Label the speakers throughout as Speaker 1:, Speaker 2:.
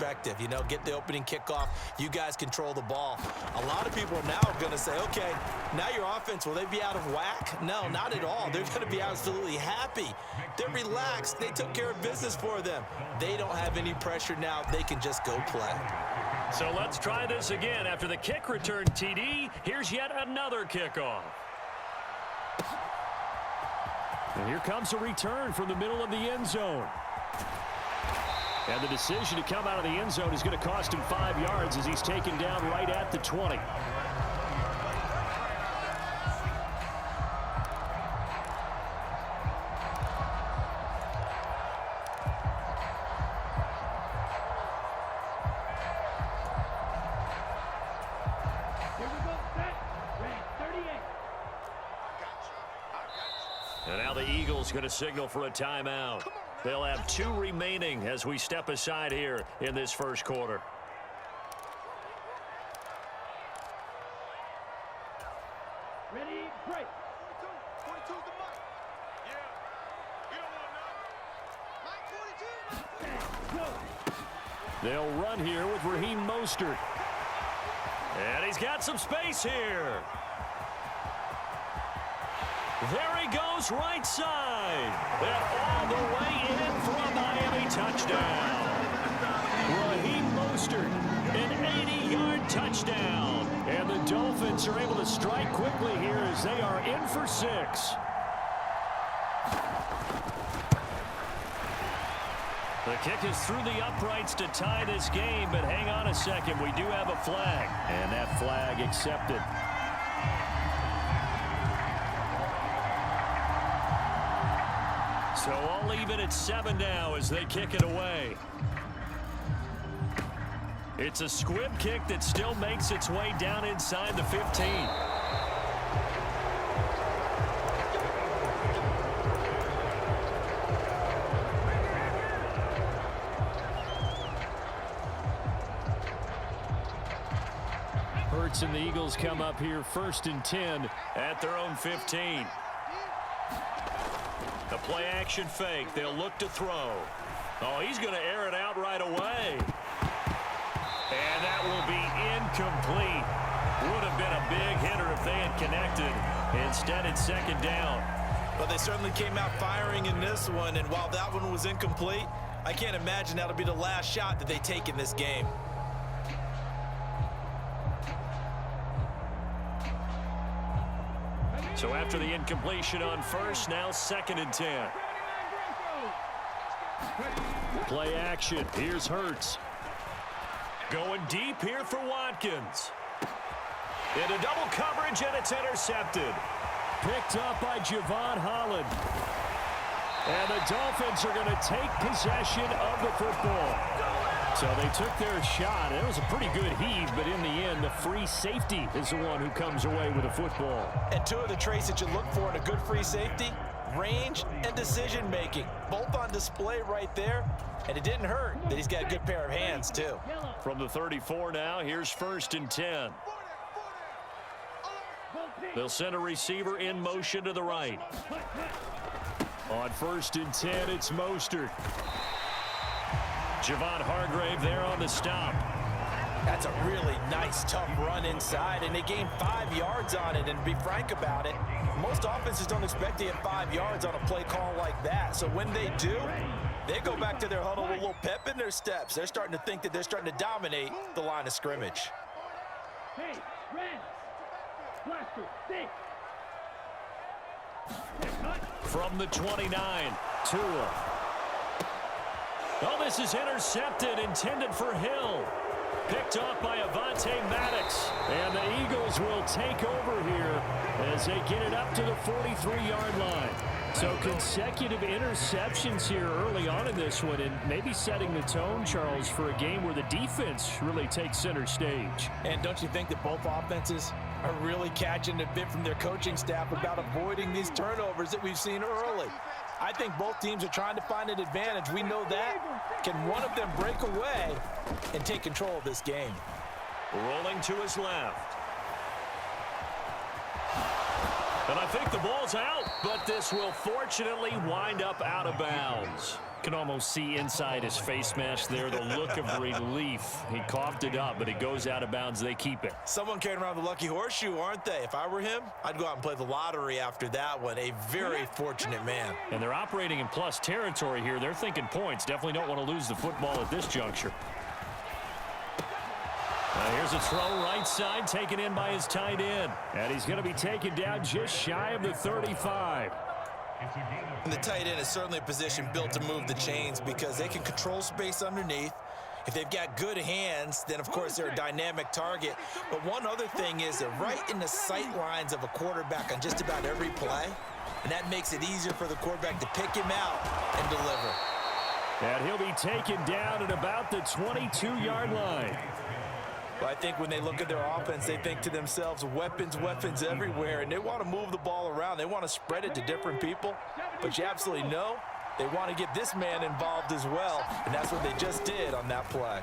Speaker 1: perspective. You know, get the opening kickoff. You guys control the ball. A lot of people are now going to say, okay, now your offense, will they be out of whack? No, not at all. They're going to be absolutely happy. They're relaxed. They took care of business for them. They don't have any pressure now. They can just go play.
Speaker 2: So let's try this again. After the kick return TD, here's yet another kickoff. And here comes a return from the middle of the end zone. And the decision to come out of the end zone is going to cost him 5 yards as he's taken down right at the 20. And now the Eagles going to signal for a timeout. They'll have 2 remaining as we step aside here in this first quarter.
Speaker 3: Ready, break.
Speaker 4: 42's the mark. Yeah. You don't want none. Mike 42.
Speaker 2: They'll run here with Raheem Mostert. And he's got some space here. There he goes, right side. And all the way in for a Miami touchdown. Raheem Mostert, an 80-yard touchdown. And the Dolphins are able to strike quickly here as they are in for 6. The kick is through the uprights to tie this game, but hang on a second. We do have a flag, and that flag accepted. So all even at 7 now as they kick it away. It's a squib kick that still makes its way down inside the 15. Hurts and the Eagles come up here 1st and 10 at their own 15. The play action fake. They'll look to throw. Oh, he's going to air it out right away. And that will be incomplete. Would have been a big hitter if they had connected. Instead, it's 2nd down.
Speaker 1: But they certainly came out firing in this one, and while that one was incomplete, I can't imagine that'll be the last shot that they take in this game.
Speaker 2: So after the incompletion on 1st, now 2nd and 10. Play action. Here's Hurts. Going deep here for Watkins. Into double coverage, and it's intercepted. Picked up by Javon Holland. And the Dolphins are going to take possession of the football. So they took their shot. It was a pretty good heave, but in the end, the free safety is the one who comes away with the football.
Speaker 1: And 2 of the traits that you look for in a good free safety, range and decision-making, both on display right there. And it didn't hurt that he's got a good pair of hands, too.
Speaker 2: From the 34 now, here's 1st and 10. They'll send a receiver in motion to the right. On 1st and 10, it's Mostert. Javon Hargrave there on the stop.
Speaker 1: That's a really nice, tough run inside, and they gained 5 yards on it. And to be frank about it, most offenses don't expect to get 5 yards on a play call like that. So when they do, they go back to their huddle with a little pep in their steps. They're starting to think that they're starting to dominate the line of scrimmage.
Speaker 3: Hey, Red. Blaster, stick.
Speaker 2: From the 29, Tua. Oh, this is intercepted, intended for Hill. Picked off by Avonte Maddox. And the Eagles will take over here as they get it up to the 43-yard line. So consecutive interceptions here early on in this one, and maybe setting the tone, Charles, for a game where the defense really takes center stage.
Speaker 1: And don't you think that both offenses are really catching a bit from their coaching staff about avoiding these turnovers that we've seen early? I think both teams are trying to find an advantage. We know that. Can one of them break away and take control of this game?
Speaker 2: Rolling to his left. And I think the ball's out, but this will fortunately wind up out of bounds. Can almost see inside his face mask there the look of relief. He coughed it up, but it goes out of bounds. They keep it.
Speaker 1: Someone carrying around the lucky horseshoe, aren't they? If I were him, I'd go out and play the lottery after that one. A very fortunate man.
Speaker 2: And they're operating in plus territory here. They're thinking points. Definitely don't want to lose the football at this juncture. Here's a throw right side, taken in by his tight end. And he's going to be taken down just shy of the 35.
Speaker 1: And the tight end is certainly a position built to move the chains because they can control space underneath. If they've got good hands, then, of course, they're a dynamic target. But one other thing is they're right in the sight lines of a quarterback on just about every play. And that makes it easier for the quarterback to pick him out and deliver.
Speaker 2: And he'll be taken down at about the 22-yard line.
Speaker 1: Well, I think when they look at their offense, they think to themselves, weapons, weapons everywhere, and they want to move the ball around. They want to spread it to different people, but you absolutely know they want to get this man involved as well, and that's what they just did on that play.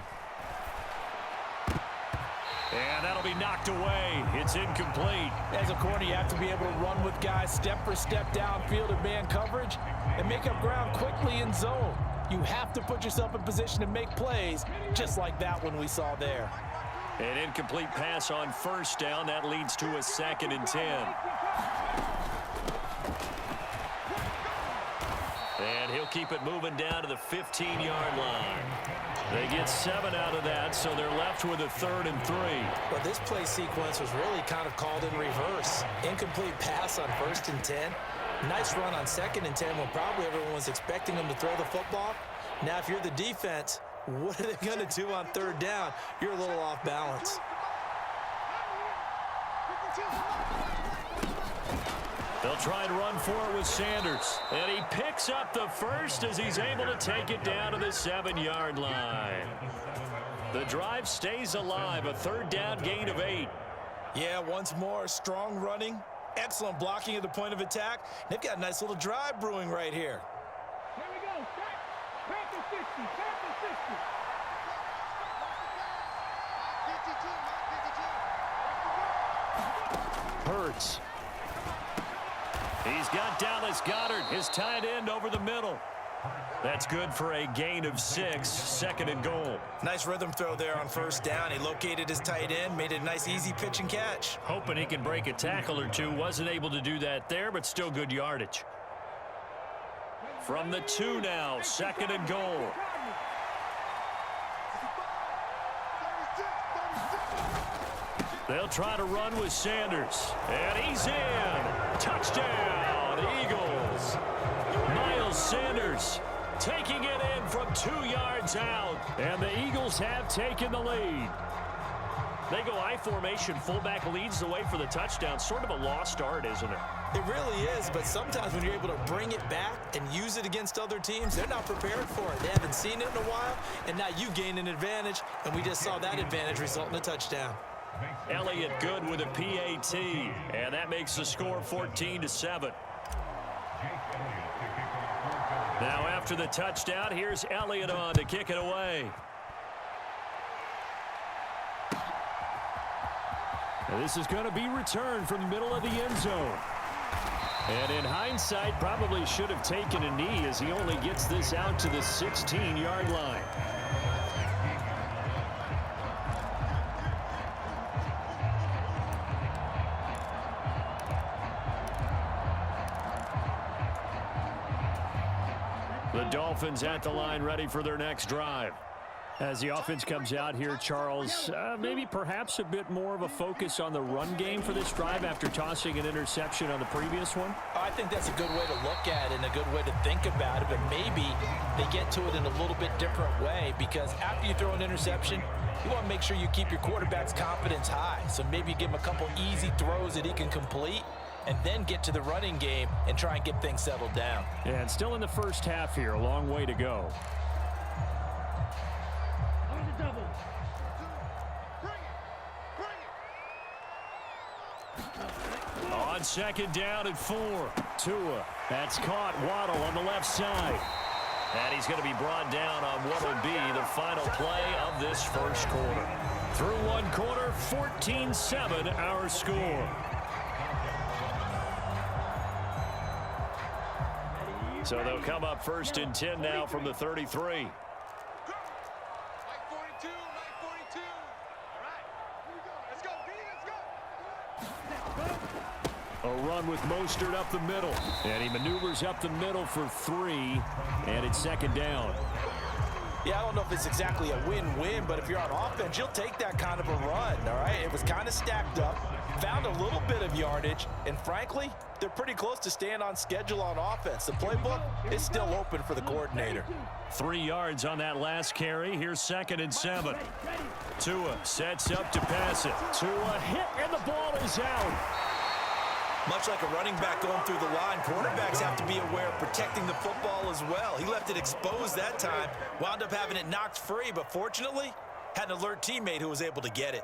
Speaker 2: And that'll be knocked away. It's incomplete.
Speaker 1: As a corner, you have to be able to run with guys step for step downfield in man coverage and make up ground quickly in zone. You have to put yourself in position to make plays, just like that one we saw there.
Speaker 2: An incomplete pass on first down. That leads to a 2nd and 10. And he'll keep it moving down to the 15-yard line. They get 7 out of that, so they're left with a 3rd and 3.
Speaker 1: Well, this play sequence was really kind of called in reverse. Incomplete pass on 1st and 10. Nice run on 2nd and 10 when probably everyone was expecting them to throw the football. Now, if you're the defense, what are they going to do on 3rd down? You're a little off balance.
Speaker 2: They'll try and run for it with Sanders. And he picks up the first as he's able to take it down to the 7-yard line. The drive stays alive, a 3rd down gain of 8.
Speaker 1: Yeah, once more, strong running, excellent blocking at the point of attack. They've got a nice little drive brewing right here.
Speaker 3: Here we go. Back to 60. Back to 60.
Speaker 2: Hurts. He's got Dallas Goedert, his tight end, over the middle. That's good for a gain of 6, 2nd and goal.
Speaker 1: Nice rhythm throw there on 1st down. He located his tight end, made it a nice easy pitch and catch.
Speaker 2: Hoping he can break a tackle or two. Wasn't able to do that there, but still good yardage. From the 2 now, 2nd and goal. They'll try to run with Sanders. And he's in. Touchdown, Eagles. Miles Sanders taking it in from 2 yards out. And the Eagles have taken the lead. They go I formation. Fullback leads the way for the touchdown. Sort of a lost art, isn't it?
Speaker 1: It really is, but sometimes when you're able to bring it back and use it against other teams, they're not prepared for it. They haven't seen it in a while, and now you gain an advantage, and we just saw that advantage result in a touchdown.
Speaker 2: Elliott good with a PAT, and that makes the score 14-7. Now after the touchdown, here's Elliott on to kick it away. And this is going to be returned from the middle of the end zone. And in hindsight, probably should have taken a knee as he only gets this out to the 16-yard line. The Dolphins at the line ready for their next drive. As the offense comes out here, Charles, maybe perhaps a bit more of a focus on the run game for this drive after tossing an interception on the previous one?
Speaker 1: I think that's a good way to look at it and a good way to think about it, but maybe they get to it in a little bit different way because after you throw an interception, you want to make sure you keep your quarterback's confidence high. So maybe you give him a couple easy throws that he can complete and then get to the running game and try and get things settled down.
Speaker 2: Yeah, and still in the first half here, a long way to go. On 2nd down and 4. Tua. That's caught. Waddle on the left side. And he's going to be brought down on what will be the final play of this first quarter. Through one quarter, 14-7 our score. So they'll come up 1st and 10 now from the 33.
Speaker 4: Light 42, light 42. All right, here we go. Let's go, D, let's go.
Speaker 2: A run with Mostert up the middle. And he maneuvers up the middle for 3. And it's 2nd down.
Speaker 1: Yeah, I don't know if it's exactly a win-win, but if you're on offense, you'll take that kind of a run, all right? It was kind of stacked up, found a little bit of yardage, and frankly, they're pretty close to staying on schedule on offense. The playbook is still open for the coordinator.
Speaker 2: 3 yards on that last carry. Here's 2nd and 7. Tua sets up to pass it. Tua hit, and the ball is out.
Speaker 1: Much like a running back going through the line, quarterbacks have to be aware of protecting the football as well. He left it exposed that time, wound up having it knocked free, but fortunately, had an alert teammate who was able to get it.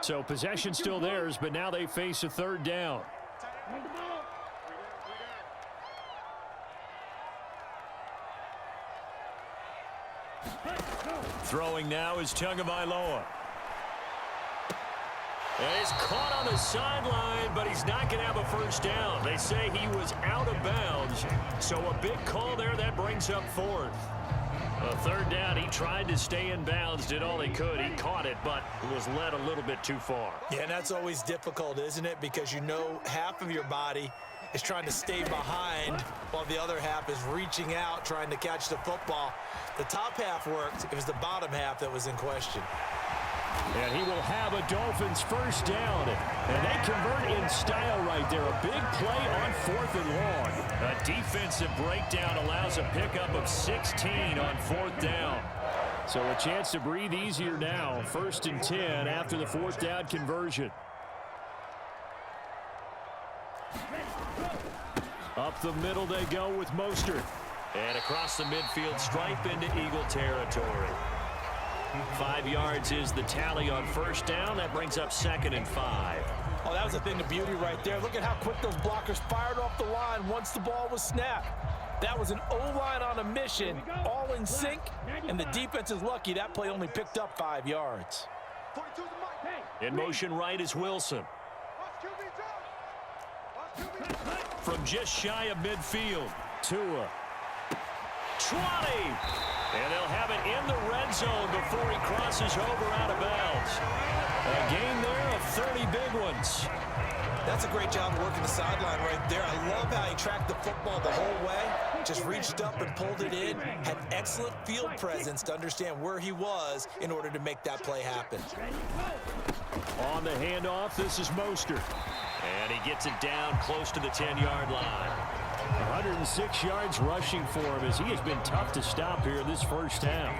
Speaker 2: So possession still theirs, but now they face a 3rd down. Throwing now is Tagovailoa. And he's caught on the sideline, but he's not going to have a 1st down. They say he was out of bounds, so a big call there that brings up 4th. A 3rd down, he tried to stay in bounds, did all he could. He caught it, but was led a little bit too far.
Speaker 1: Yeah, and that's always difficult, isn't it? Because you know half of your body is trying to stay behind while the other half is reaching out, trying to catch the football. The top half worked. It was the bottom half that was in question.
Speaker 2: And he will have a Dolphins 1st down. And they convert in style right there. A big play on 4th and long. A defensive breakdown allows a pickup of 16 on 4th down. So a chance to breathe easier now. 1st and 10 after the 4th down conversion. Up the middle they go with Mostert. And across the midfield stripe into Eagle territory. 5 yards is the tally on 1st down. That brings up 2nd and 5.
Speaker 1: Oh, that was a thing of beauty right there. Look at how quick those blockers fired off the line once the ball was snapped. That was an O-line on a mission, all in sync, and the defense is lucky that play only picked up 5 yards.
Speaker 2: In motion right is Wilson. From just shy of midfield, Tua. 20! And they'll have it in the red zone before he crosses over out of bounds. A gain there of 30 big ones.
Speaker 1: That's a great job of working the sideline right there. I love how he tracked the football the whole way, just reached up and pulled it in, had excellent field presence to understand where he was in order to make that play happen.
Speaker 2: On the handoff, this is Mostert. And he gets it down close to the 10-yard line. 106 yards rushing for him as he has been tough to stop here this 1st half.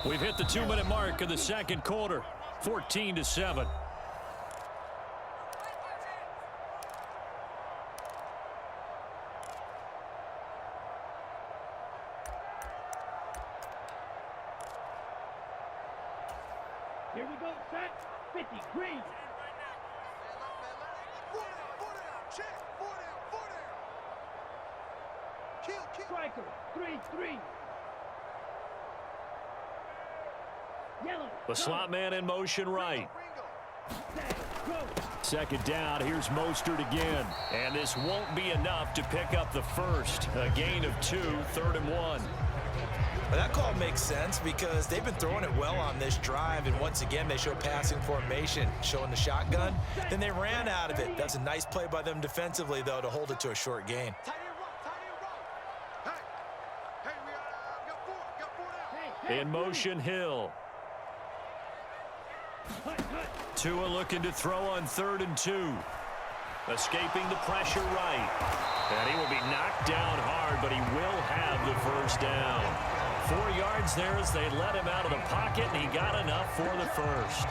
Speaker 2: We've hit the 2-minute mark of the 2nd quarter, 14-7.
Speaker 3: Here we go, set, 50, green. Striker, 3-3. Yellow.
Speaker 2: The slot man in motion right. 2nd down, here's Mostert again. And this won't be enough to pick up the 1st. A gain of 2, 3rd and 1.
Speaker 1: But that call makes sense because they've been throwing it well on this drive, and once again they show passing formation, showing the shotgun. Then they ran out of it. That's a nice play by them defensively, though, to hold it to a short gain.
Speaker 2: In motion, Hill. Tua looking to throw on 3rd and 2. Escaping the pressure right. And he will be knocked down hard, but he will have the 1st down. 4 yards there as they let him out of the pocket, and he got enough for the 1st.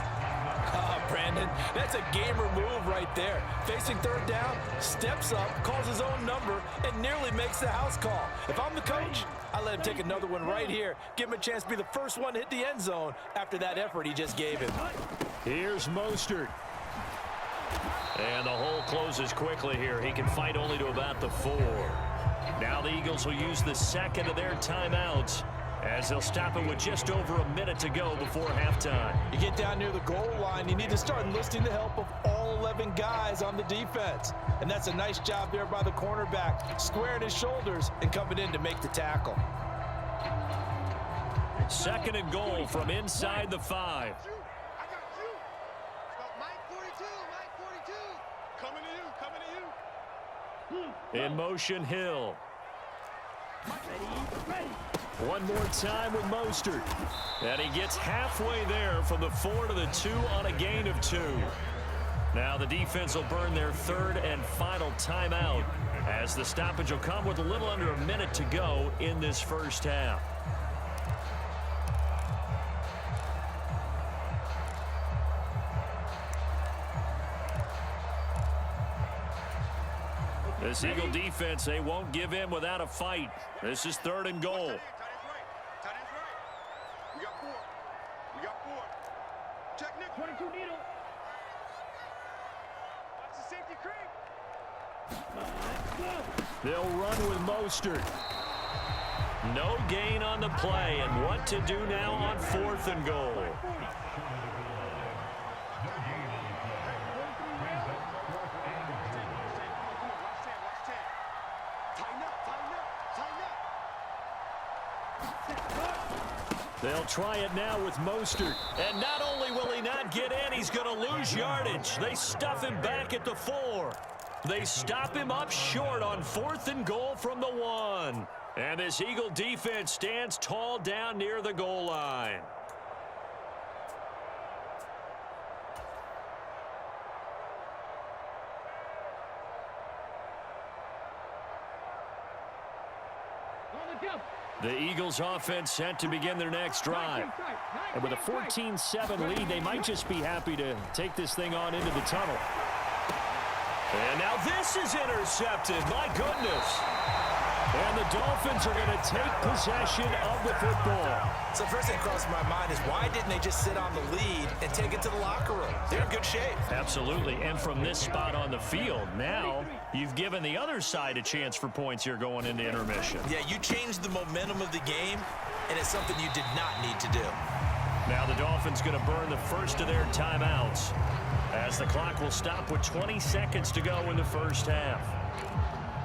Speaker 1: Brandon. That's a gamer move right there. Facing third down, steps up, calls his own number, and nearly makes the house call. If I'm the coach, I let him take another one right here. Give him a chance to be the first one to hit the end zone after that effort he just gave him.
Speaker 2: Here's Mostert. And the hole closes quickly here. He can fight only to about the 4. Now the Eagles will use the second of their timeouts as they'll stop it with just over a minute to go before halftime.
Speaker 1: You get down near the goal line, you need to start enlisting the help of all 11 guys on the defense. And that's a nice job there by the cornerback, squaring his shoulders and coming in to make the tackle.
Speaker 2: Second and goal from inside the 5.
Speaker 4: I got you. Mike 42, Mike 42. Coming to you.
Speaker 2: In motion, Hill. One more time with Mostert. And he gets halfway there from the 4 to the 2 on a gain of 2. Now the defense will burn their third and final timeout as the stoppage will come with a little under a minute to go in this first half. This Eagle defense, they won't give in without a fight. This is third and goal.
Speaker 4: Tight end's right. We got 4. We got 4. Check Nick.
Speaker 3: 22 needle.
Speaker 4: Watch the safety creep.
Speaker 2: They'll run with Mostert. No gain on the play, and what to do now on 4th and goal. They'll try it now with Mostert. And not only will he not get in, he's going to lose yardage. They stuff him back at the 4. They stop him up short on 4th and goal from the 1. And this Eagle defense stands tall down near the goal line. The Eagles offense set to begin their next drive. And with a 14-7 lead, they might just be happy to take this thing on into the tunnel. And now this is intercepted. My goodness. And the Dolphins are going to take possession of the football.
Speaker 1: So first thing crossed my mind is why didn't they just sit on the lead and take it to the locker room? They're in good shape.
Speaker 2: Absolutely. And from this spot on the field, now you've given the other side a chance for points here going into intermission.
Speaker 1: Yeah, you changed the momentum of the game, and it's something you did not need to do.
Speaker 2: Now the Dolphins going to burn the first of their timeouts as the clock will stop with 20 seconds to go in the first half.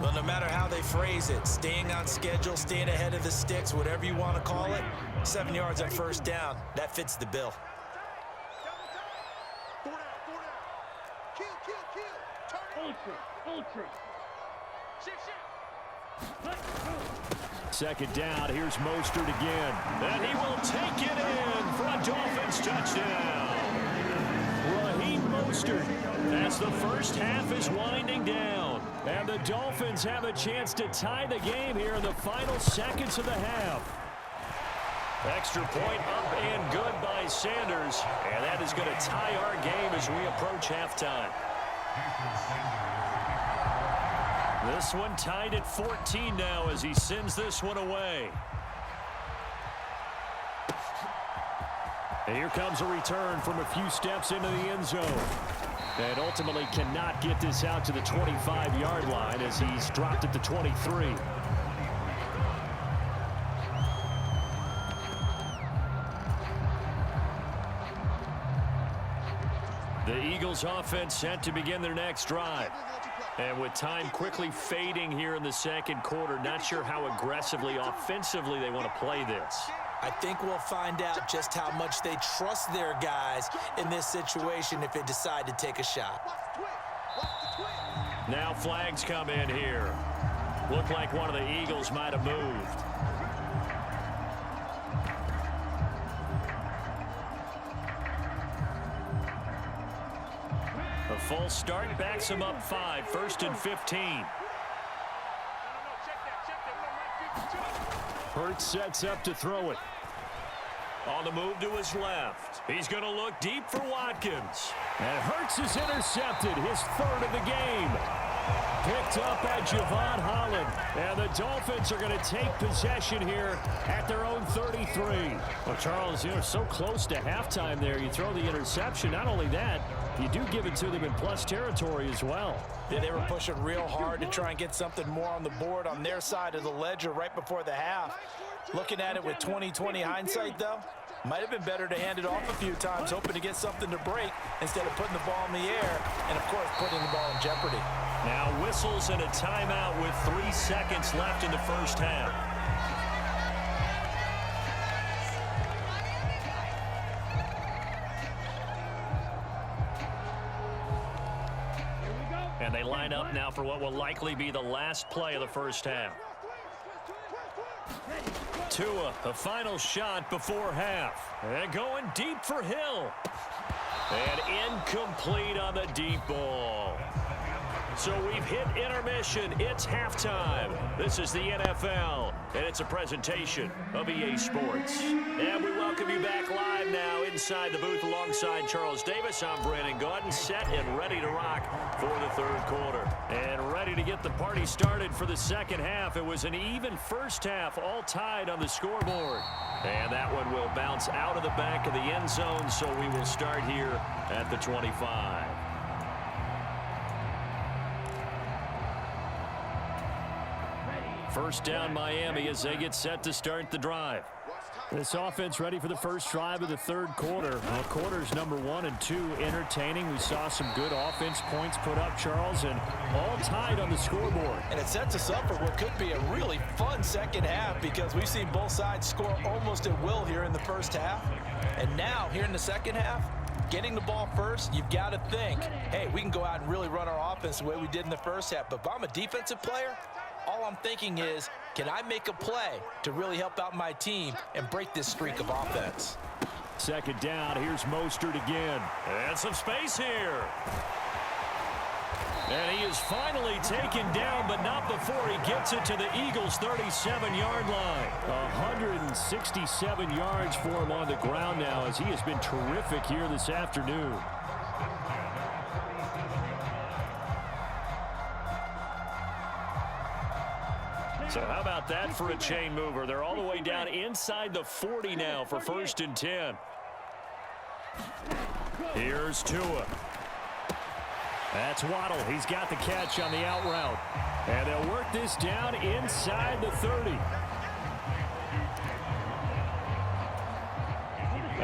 Speaker 1: Well, no matter how they phrase it, staying on schedule, staying ahead of the sticks, whatever you want to call it, 7 yards on first down, that fits the bill.
Speaker 4: Double time. 4 down. Kill. Turn.
Speaker 3: Ultra.
Speaker 4: Shift.
Speaker 2: Second down, here's Mostert again. And he will take it in for a Dolphins touchdown. Raheem Mostert, as the first half is winding down. And the Dolphins have a chance to tie the game here in the final seconds of the half. Extra point up and good by Sanders. And that is going to tie our game as we approach halftime. This one tied at 14 now as he sends this one away. And here comes a return from a few steps into the end zone. And ultimately cannot get this out to the 25-yard line as he's dropped at the 23. The Eagles offense set to begin their next drive. And with time quickly fading here in the second quarter, not sure how aggressively, offensively they want to play this.
Speaker 1: I think we'll find out just how much they trust their guys in this situation if they decide to take a shot.
Speaker 2: Now flags come in here. Looked like one of the Eagles might have moved. A false start backs him up 5, 1st and 15. Hurts sets up to throw it. On the move to his left. He's going to look deep for Watkins. And Hurts is intercepted, his third of the game. Picked up by Javon Holland. And the Dolphins are going to take possession here at their own 33. Well, Charles, so close to halftime there. You throw the interception. Not only that, you do give it to them in plus territory as well.
Speaker 1: Yeah, they were pushing real hard to try and get something more on the board on their side of the ledger right before the half. Looking at it with 20/20 hindsight, though, might have been better to hand it off a few times, hoping to get something to break instead of putting the ball in the air and, of course, putting the ball in jeopardy.
Speaker 2: Now whistles and a timeout with 3 seconds left in the first half. And they line up now for what will likely be the last play of the first half. Tua, a final shot before half. And going deep for Hill. And incomplete on the deep ball. So we've hit intermission. It's halftime. This is the NFL, and it's a presentation of EA Sports. And we welcome you back live now inside the booth alongside Charles Davis. I'm Brandon Gaudin, set and ready to rock for the third quarter. And ready to get the party started for the second half. It was an even first half, all tied on the scoreboard. And that one will bounce out of the back of the end zone, so we will start here at the 25. First down Miami as they get set to start the drive. This offense ready for the first drive of the third quarter. Well, quarters number 1 and 2 entertaining. We saw some good offense points put up, Charles, and all tied on the scoreboard.
Speaker 1: And it sets us up for what could be a really fun second half because we've seen both sides score almost at will here in the first half. And now, here in the second half, getting the ball first, you've got to think, hey, we can go out and really run our offense the way we did in the first half. But if I'm a defensive player, all I'm thinking is, can I make a play to really help out my team and break this streak of offense?
Speaker 2: Second down, here's Mostert again. And some space here. And he is finally taken down, but not before he gets it to the Eagles' 37-yard line. 167 yards for him on the ground now as he has been terrific here this afternoon. So how about that for a chain mover? They're all the way down inside the 40 now for 1st and 10. Here's Tua. That's Waddle. He's got the catch on the out route. And they'll work this down inside the 30.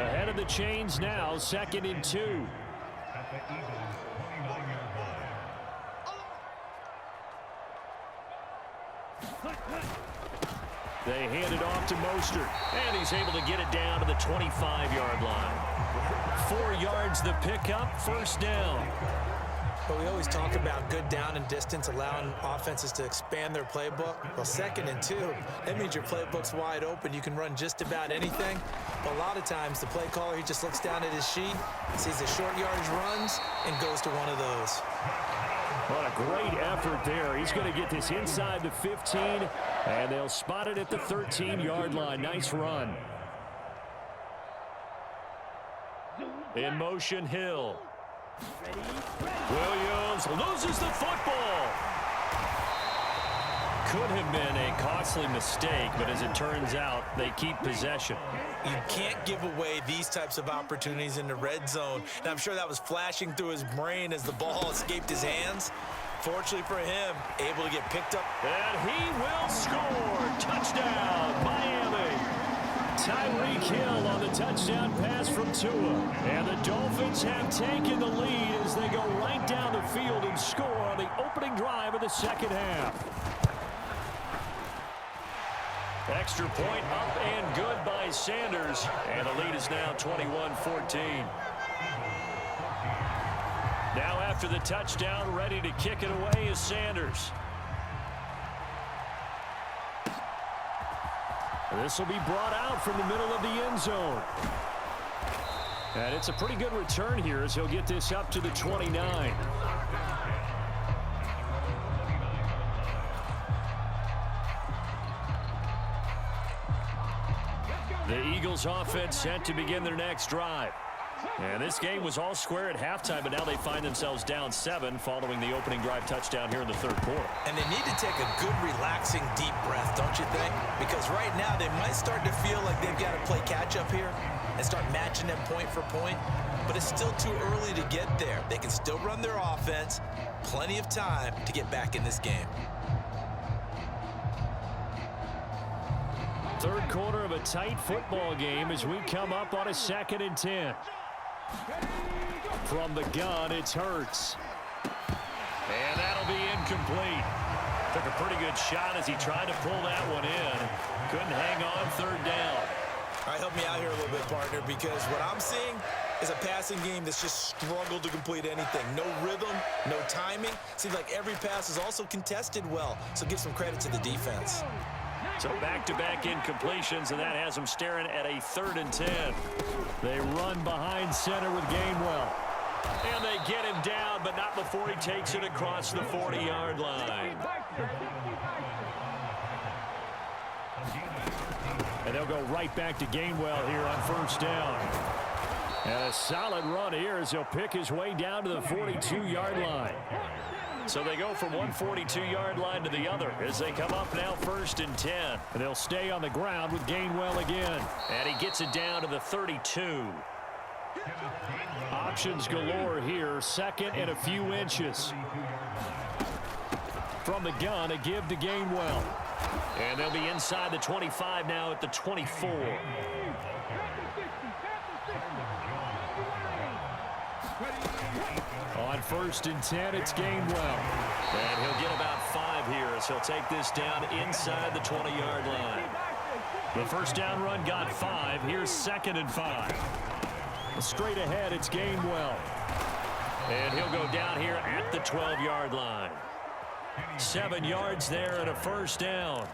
Speaker 2: Ahead of the chains now, 2nd and 2. They hand it off to Mostert, and he's able to get it down to the 25-yard line. 4 yards the pickup, first down.
Speaker 1: But we always talk about good down and distance, allowing offenses to expand their playbook. Well, 2nd and 2, that means your playbook's wide open. You can run just about anything. But a lot of times, the play caller, he just looks down at his sheet, sees the short yardage runs, and goes to one of those.
Speaker 2: What a great effort there. He's going to get this inside the 15, and they'll spot it at the 13-yard line. Nice run. In motion, Hill. Williams loses the football. Could have been a costly mistake, but as it turns out, they keep possession.
Speaker 1: You can't give away these types of opportunities in the red zone. And I'm sure that was flashing through his brain as the ball escaped his hands. Fortunately for him, able to get picked up.
Speaker 2: And he will score. Touchdown, Miami. Tyreek Hill on the touchdown pass from Tua. And the Dolphins have taken the lead as they go right down the field and score on the opening drive of the second half. Extra point up and good by Sanders. And the lead is now 21-14. Now after the touchdown, ready to kick it away is Sanders. This will be brought out from the middle of the end zone. And it's a pretty good return here as he'll get this up to the 29. The Eagles offense set to begin their next drive. And this game was all square at halftime, but now they find themselves down 7 following the opening drive touchdown here in the third quarter.
Speaker 1: And they need to take a good, relaxing, deep breath, don't you think? Because right now they might start to feel like they've got to play catch-up here and start matching them point for point. But it's still too early to get there. They can still run their offense. Plenty of time to get back in this game.
Speaker 2: Third quarter of a tight football game as we come up on a 2nd and 10. From the gun, it's Hurts. And that'll be incomplete. Took a pretty good shot as he tried to pull that one in. Couldn't hang on third down.
Speaker 1: All right, help me out here a little bit, partner, because what I'm seeing is a passing game that's just struggled to complete anything. No rhythm, no timing. Seems like every pass is also contested well, so give some credit to the defense.
Speaker 2: So back-to-back incompletions, and that has them staring at a 3rd and 10. They run behind center with Gainwell. And they get him down, but not before he takes it across the 40-yard line. And they'll go right back to Gainwell here on 1st down. And a solid run here as he'll pick his way down to the 42-yard line. So they go from one 42-yard line to the other as they come up now 1st and 10. And they'll stay on the ground with Gainwell again. And he gets it down to the 32. Options galore here. 2nd and a few inches. From the gun, a give to Gainwell. And they'll be inside the 25 now at the 24. On 1st and 10, it's Gainwell. And he'll get about 5 here as he'll take this down inside the 20-yard line. The 1st down run got 5. Here's 2nd and 5. Straight ahead, it's Gainwell. And he'll go down here at the 12-yard line. 7 yards there and a 1st down.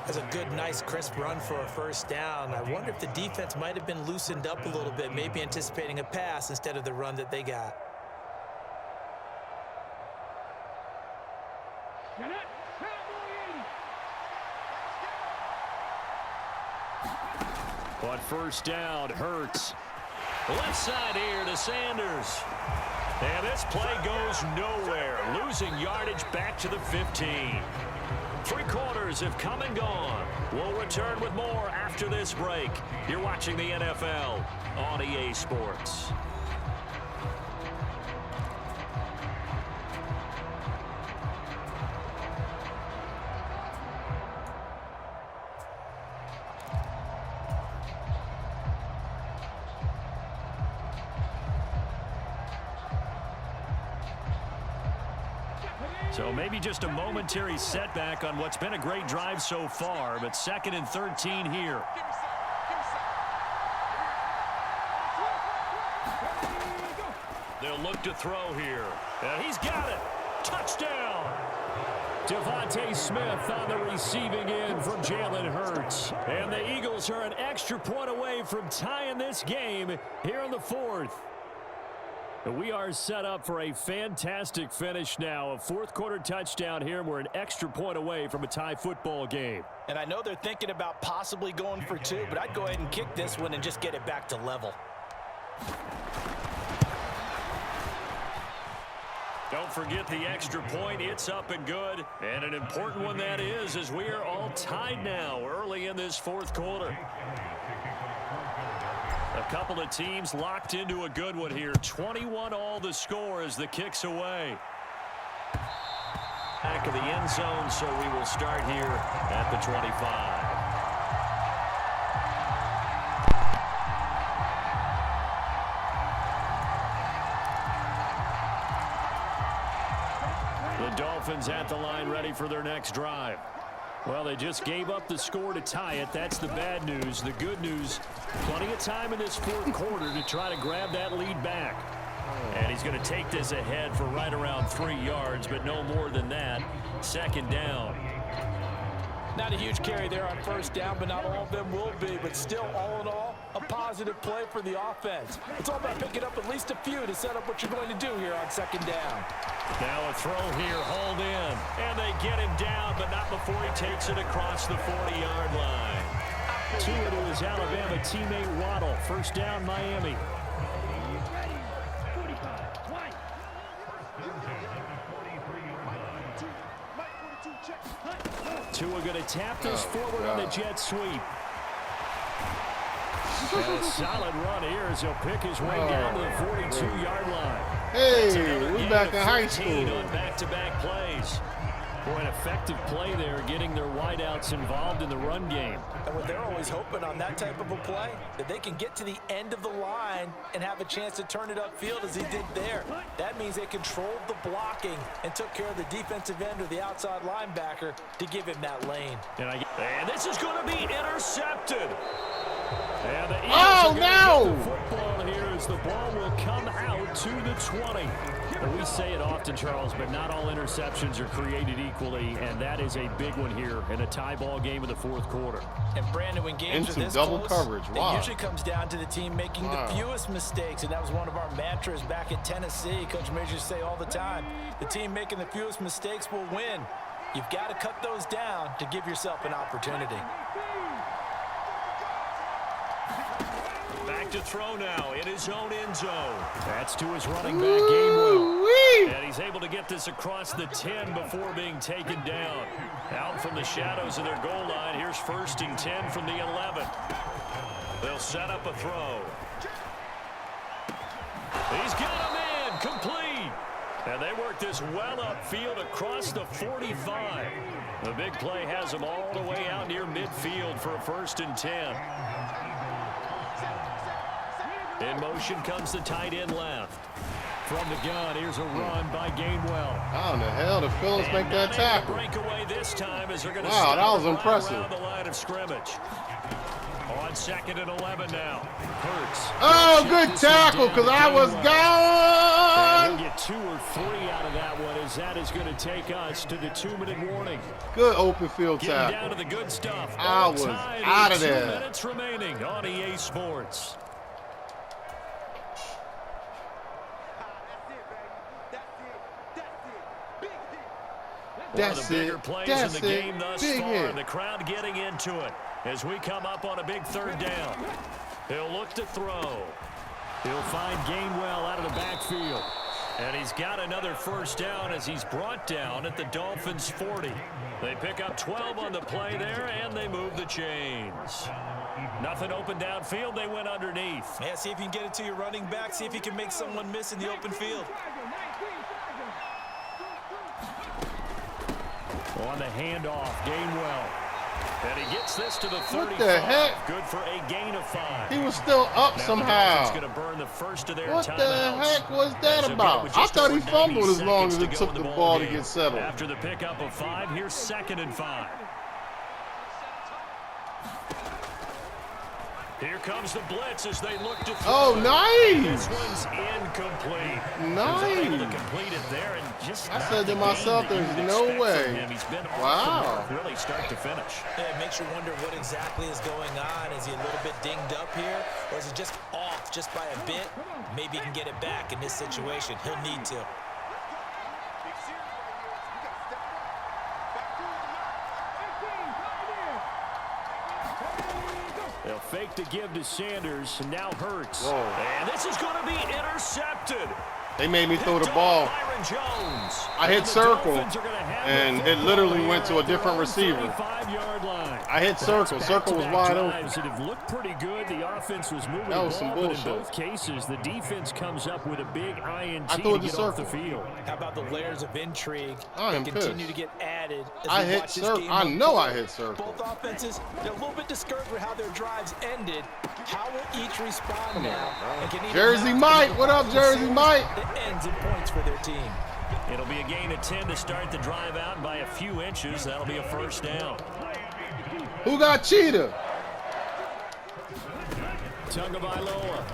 Speaker 1: That's a good, nice, crisp run for a 1st down. I wonder if the defense might have been loosened up a little bit, maybe anticipating a pass instead of the run that they got.
Speaker 2: On 1st down, Hurts. Left side here to Sanders. And this play goes nowhere. Losing yardage back to the 15. 3 quarters have come and gone. We'll return with more after this break. You're watching the NFL on EA Sports. So maybe just a momentary setback on what's been a great drive so far, but 2nd and 13 here. They'll look to throw here. And he's got it. Touchdown. Devontae Smith on the receiving end from Jalen Hurts. And the Eagles are an extra point away from tying this game here in the 4th. We are set up for a fantastic finish now. A 4th quarter touchdown here. We're an extra point away from a tie football game.
Speaker 1: And I know they're thinking about possibly going for 2, but I'd go ahead and kick this one and just get it back to level.
Speaker 2: Don't forget the extra point. It's up and good. And an important one that is, as we are all tied now early in this 4th quarter. A couple of teams locked into a good one here. 21 all the score as the kick's away. Back of the end zone, so we will start here at the 25. The Dolphins at the line ready for their next drive. Well, they just gave up the score to tie it. That's the bad news. The good news, plenty of time in this 4th quarter to try to grab that lead back. And he's going to take this ahead for right around 3 yards, but no more than that. 2nd down.
Speaker 1: Not a huge carry there on 1st down, but not all of them will be. But still, all in all, a positive play for the offense. It's all about picking up at least a few to set up what you're going to do here on 2nd down.
Speaker 2: Now a throw here, hauled in. And they get him down, but not before he takes it across the 40-yard line. Tua to his Alabama teammate Waddle. First down, Miami. Tua going to tap this forward on the jet sweep. And a solid run here as he'll pick his way down to the 42-yard line.
Speaker 5: Hey, we're back in high school.
Speaker 2: On back-to-back plays. Boy, an effective play there, getting their wideouts involved in the run game.
Speaker 1: And what they're always hoping on that type of a play, that they can get to the end of the line and have a chance to turn it upfield as he did there. That means they controlled the blocking and took care of the defensive end or the outside linebacker to give him that lane.
Speaker 2: And this is going to be intercepted. And the Eagles
Speaker 5: oh,
Speaker 2: are
Speaker 5: no!
Speaker 2: get the football here as the ball will come out to the 20. And we say it often, Charles, but not all interceptions are created equally, and that is a big one here in a tie ball game in the fourth quarter.
Speaker 1: And Brandon, when games are this
Speaker 5: double
Speaker 1: close,
Speaker 5: coverage. Wow.
Speaker 1: It usually comes down to the team making the fewest mistakes, and that was one of our mantras back at Tennessee. Coach Major used to say all the time, the team making the fewest mistakes will win. You've got to cut those down to give yourself an opportunity.
Speaker 2: Back to throw now in his own end zone. That's to his running back, Gainwell. And he's able to get this across the 10 before being taken down. Out from the shadows of their goal line. Here's 1st and 10 from the 11. They'll set up a throw. He's got a man complete. And they work this well upfield across the 45. The big play has them all the way out near midfield for a 1st and 10. In motion comes the tight end left. From the gun, here's a run by Gainwell.
Speaker 5: How in the hell did Phillips make that tackle?
Speaker 2: Breakaway this time as they're going to
Speaker 5: wow, that was impressive.
Speaker 2: Around the line of scrimmage. On 2nd and 11 now. Hurts.
Speaker 5: Oh, good tackle because I was gone.
Speaker 2: He'll get 2 or 3 out of that one as that is going to take us to the 2-minute warning.
Speaker 5: Good open field tackle.
Speaker 2: Getting down to the good stuff.
Speaker 5: I was out of there.
Speaker 2: 2 minutes remaining on EA Sports. One of the bigger plays in the game thus far. The crowd getting into it as we come up on a big 3rd down. He'll look to throw. He'll find Gainwell out of the backfield. And he's got another 1st down as he's brought down at the Dolphins' 40. They pick up 12 on the play there, and they move the chains. Nothing open downfield. They went underneath.
Speaker 1: Yeah, see if you can get it to your running back. See if you can make someone miss in the open field.
Speaker 2: On the handoff, Gainwell. And he gets this to the 35.
Speaker 5: What the heck?
Speaker 2: Good for a gain of 5.
Speaker 5: He was still up somehow.
Speaker 2: Going to burn the first of their
Speaker 5: what
Speaker 2: timeouts.
Speaker 5: the heck was that about? I thought he fumbled as long as it took the ball to get settled.
Speaker 2: After the pickup of 5, here's 2nd and 5. Here comes the blitz as they look to throw.
Speaker 5: Oh, nice.
Speaker 2: This one's incomplete.
Speaker 5: Nice.
Speaker 2: To complete it there and just
Speaker 5: I said to myself, there's no way.
Speaker 2: He's been
Speaker 5: wow.
Speaker 2: Really start to finish.
Speaker 1: Yeah, it makes you wonder what exactly is going on. Is he a little bit dinged up here? Or is he just off just by a bit? Maybe he can get it back in this situation. He'll need to.
Speaker 2: They'll fake to give to Sanders, and now Hurts.
Speaker 5: Whoa.
Speaker 2: And this is going to be intercepted.
Speaker 5: They made me throw the ball. I hit circle, and it literally went to a different receiver. I hit circle. Circle was wide open.
Speaker 2: It have looked pretty good. The offense was moving
Speaker 5: that was
Speaker 2: the
Speaker 5: some
Speaker 2: ball,
Speaker 5: bullshit.
Speaker 2: But in both cases, the defense comes up with a big INT
Speaker 5: I threw
Speaker 2: to
Speaker 5: the
Speaker 2: get
Speaker 5: circle.
Speaker 2: off the field.
Speaker 1: How about the layers of intrigue
Speaker 5: I am
Speaker 1: that continue
Speaker 5: pissed.
Speaker 1: to get added as
Speaker 5: I
Speaker 1: we
Speaker 5: hit
Speaker 1: watch this
Speaker 5: circle.
Speaker 1: game
Speaker 5: I know
Speaker 1: unfold?
Speaker 5: I hit circle.
Speaker 1: Both offenses, they're a little bit discouraged with how their drives ended. How will each respond now? And can
Speaker 5: Jersey Mike, what up, Jersey Mike?
Speaker 1: It ends in points for their team.
Speaker 2: It'll be a gain of 10 to start the drive out, and by a few inches, that'll be a 1st down.
Speaker 5: Who got Cheetah?
Speaker 2: Tagovailoa.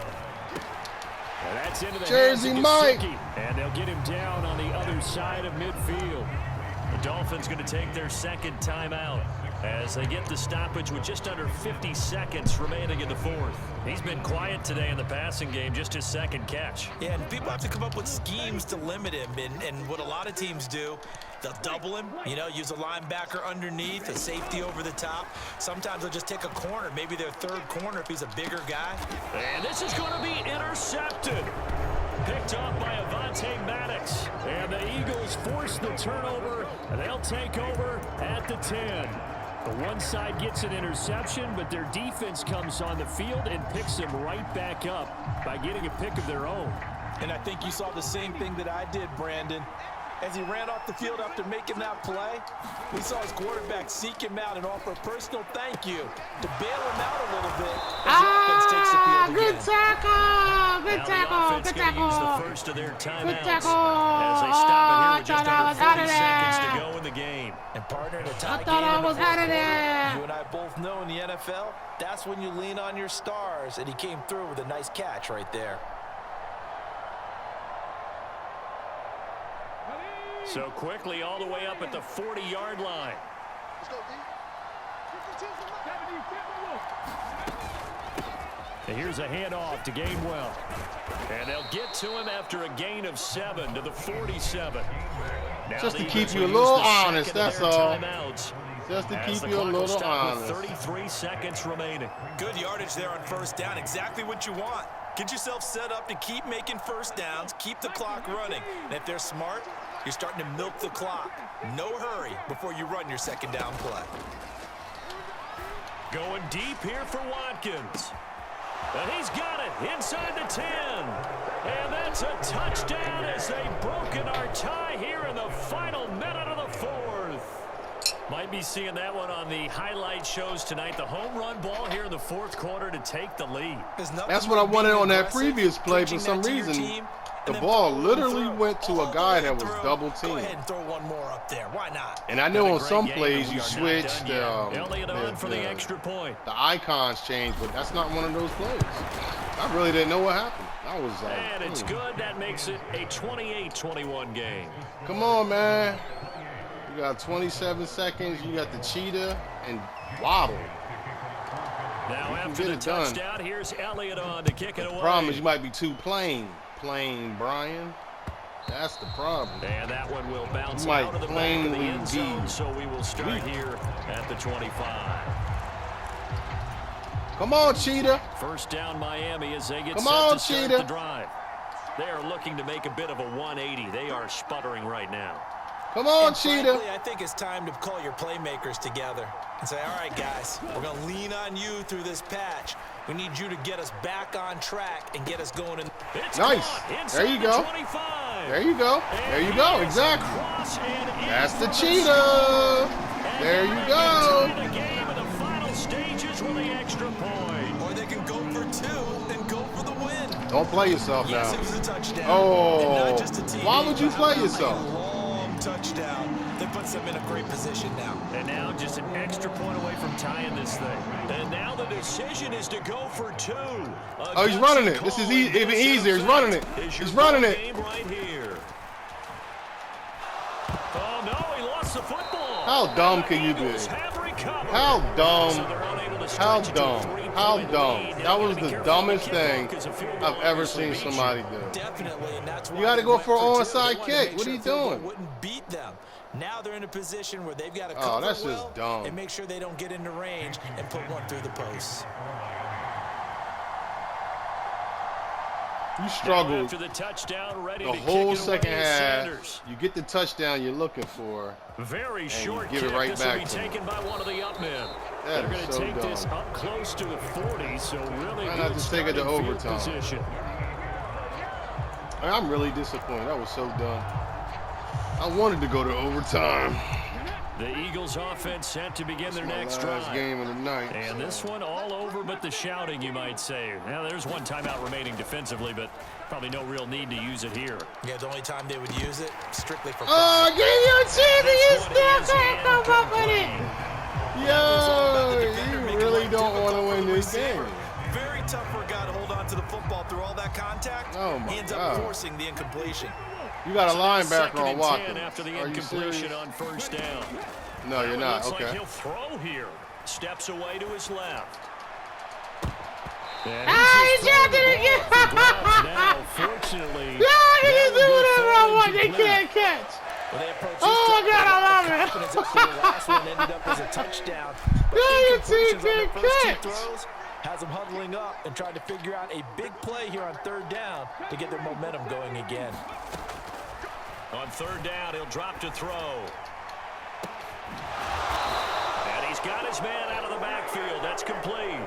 Speaker 2: And that's into the
Speaker 5: Jersey
Speaker 2: hands of
Speaker 5: Mike.
Speaker 2: Gesicki. And they'll get him down on the other side of midfield. The Dolphins going to take their second timeout as they get the stoppage with just under 50 seconds remaining in the fourth. He's been quiet today in the passing game, just his second catch.
Speaker 1: Yeah, and people have to come up with schemes to limit him. And what a lot of teams do, they'll double him, use a linebacker underneath, a safety over the top. Sometimes they'll just take a corner, maybe their third corner if he's a bigger guy.
Speaker 2: And this is going to be intercepted. Picked off by Maddox. And the Eagles force the turnover, and they'll take over at the 10. The one side gets an interception, but their defense comes on the field and picks them right back up by getting a pick of their own.
Speaker 1: And I think you saw the same thing that I did, Brandon. As he ran off the field after making that play, we saw his quarterback seek him out and offer a personal thank you to bail him out a little bit as the offense takes the field again.
Speaker 3: Good tackle! Good tackle! Good tackle!
Speaker 2: Use the first of their timeouts
Speaker 3: Good tackle!
Speaker 2: as they stop it here with just under 40
Speaker 3: there.
Speaker 2: seconds to go in the game.
Speaker 1: And partner, in a tie
Speaker 3: I thought
Speaker 1: game
Speaker 3: I
Speaker 1: in the
Speaker 3: was
Speaker 1: fourth
Speaker 3: out of
Speaker 1: quarter,
Speaker 3: there.
Speaker 1: you and I both know in the NFL, that's when you lean on your stars, and he came through with a nice catch right there.
Speaker 2: So quickly all the way up at the 40-yard line.
Speaker 4: Let's go, D.
Speaker 2: And here's a handoff to Gainwell. And they'll get to him after a gain of 7 to the 47. Now
Speaker 5: Just to keep you a little honest, that's all.
Speaker 2: Timeouts.
Speaker 5: Just to
Speaker 2: As
Speaker 5: keep
Speaker 2: the
Speaker 5: you a
Speaker 2: clock will
Speaker 5: little
Speaker 2: stop with
Speaker 5: honest.
Speaker 2: 33 seconds remaining.
Speaker 1: Good yardage there on first down. Exactly what you want. Get yourself set up to keep making first downs, keep the clock running. And if they're smart, you're starting to milk the clock. No hurry before you run your second down play.
Speaker 2: Going deep here for Watkins. And he's got it inside the 10. And that's a touchdown as they've broken our tie here in the final minute of the fourth. Might be seeing that one on the highlight shows tonight. The home run ball here in the fourth quarter to take the lead.
Speaker 5: That's what I wanted on that previous play. For some reason, the ball literally went to a guy that was double teamed.
Speaker 1: Go ahead and throw one more up there. Why not?
Speaker 5: And I know on some plays you switch
Speaker 2: Elliott on for the extra point.
Speaker 5: The icons change, but that's not one of those plays. I really didn't know what happened. I was like,
Speaker 2: and it's good. That makes it a 28-21 game.
Speaker 5: Come on, man. You got 27 seconds. You got the cheetah and Waddle.
Speaker 2: Now after the touchdown, here's Elliott on to kick it away.
Speaker 5: The problem is you might be too plain, Brian. That's the problem.
Speaker 2: And that one will bounce out of the back of the end zone, so we will start here at the 25.
Speaker 5: Come on, Cheetah.
Speaker 2: First down Miami as they get set to start the drive. They are looking to make a bit of a 180. They are sputtering right now.
Speaker 5: Come on,
Speaker 1: and
Speaker 5: Cheetah.
Speaker 1: Frankly, I think it's time to call your playmakers together and say, all right, guys, we're going to lean on you through this patch. We need you to get us back on track and get us going.
Speaker 2: It's
Speaker 5: nice. There you go. There you go. There you go. Exactly. That's the cheetah. There you go.
Speaker 2: The game in the final stages with the extra point.
Speaker 1: Or they can go for two and go for the win.
Speaker 5: Don't play yourself now.
Speaker 1: Yes, it was a touchdown.
Speaker 5: Oh,
Speaker 1: just a TV,
Speaker 5: why would you play yourself?
Speaker 1: A long touchdown that puts them in a great position now.
Speaker 2: And now just an extra point away from tying this thing. And now the decision is to go for two.
Speaker 5: Oh, he's running it. This is even easier. He's running it. He's running it.
Speaker 2: Right here. Oh, no, he lost the football.
Speaker 5: How dumb can you be? How dumb? How dumb? How dumb? That was the dumbest thing I've ever seen somebody do.
Speaker 1: Definitely, and that's why
Speaker 5: you got to go for an onside kick. What are you doing?
Speaker 1: Wouldn't beat them. Now they're in a position where they've got to
Speaker 5: cover that's
Speaker 1: well
Speaker 5: just dumb.
Speaker 1: and make sure they don't get into range and put one through the posts.
Speaker 5: You struggled
Speaker 2: after the touchdown, ready
Speaker 5: the
Speaker 2: to
Speaker 5: whole
Speaker 2: kick it
Speaker 5: second
Speaker 2: away,
Speaker 5: half.
Speaker 2: Sanders.
Speaker 5: You get the touchdown you're looking for.
Speaker 2: Very short
Speaker 5: give
Speaker 2: kick.
Speaker 5: it right
Speaker 2: This
Speaker 5: back
Speaker 2: will be
Speaker 5: to
Speaker 2: taken by one of the up men.
Speaker 5: That
Speaker 2: They're going to
Speaker 5: so
Speaker 2: take
Speaker 5: dumb.
Speaker 2: this up close to the 40, so really
Speaker 5: Why
Speaker 2: good
Speaker 5: not just take it to
Speaker 2: starting field
Speaker 5: overtime?
Speaker 2: position.
Speaker 5: I'm really disappointed. That was so dumb. I wanted to go to overtime.
Speaker 2: The Eagles offense set to begin their next
Speaker 5: last
Speaker 2: drive.
Speaker 5: game of the night.
Speaker 2: And this one all over but the shouting, you might say. Now, there's one timeout remaining defensively, but probably no real need to use it here.
Speaker 1: Yeah, the only time they would use it, strictly for
Speaker 5: Oh, give you a chance and you still can't come up with it. Yo, you really don't want to win this game.
Speaker 1: Very tough for a guy to hold on to the football through all that contact.
Speaker 5: Oh, my
Speaker 1: He ends
Speaker 5: God.
Speaker 1: up forcing the incompletion.
Speaker 5: You got a linebacker on Watkins.
Speaker 2: After the
Speaker 5: Are you
Speaker 2: incompletion
Speaker 5: serious?
Speaker 2: on first down.
Speaker 5: No, you're not.
Speaker 2: Looks
Speaker 5: Okay.
Speaker 2: like he'll throw here. Steps away to his left.
Speaker 5: He dropped it again.
Speaker 2: Now, fortunately,
Speaker 5: He do whatever I want. They can't catch.
Speaker 1: Well, they approached
Speaker 5: Oh,
Speaker 1: this
Speaker 5: God, I love
Speaker 1: drive
Speaker 5: it.
Speaker 1: with confidence after the last one ended up as a touchdown. But
Speaker 5: your team
Speaker 1: incompletions on the
Speaker 5: can't
Speaker 1: first two
Speaker 5: catch.
Speaker 1: throws has them huddling up and trying to figure out a big play here on third down to get their momentum going again.
Speaker 2: On third down, he'll drop to throw. And he's got his man out of the backfield. That's complete.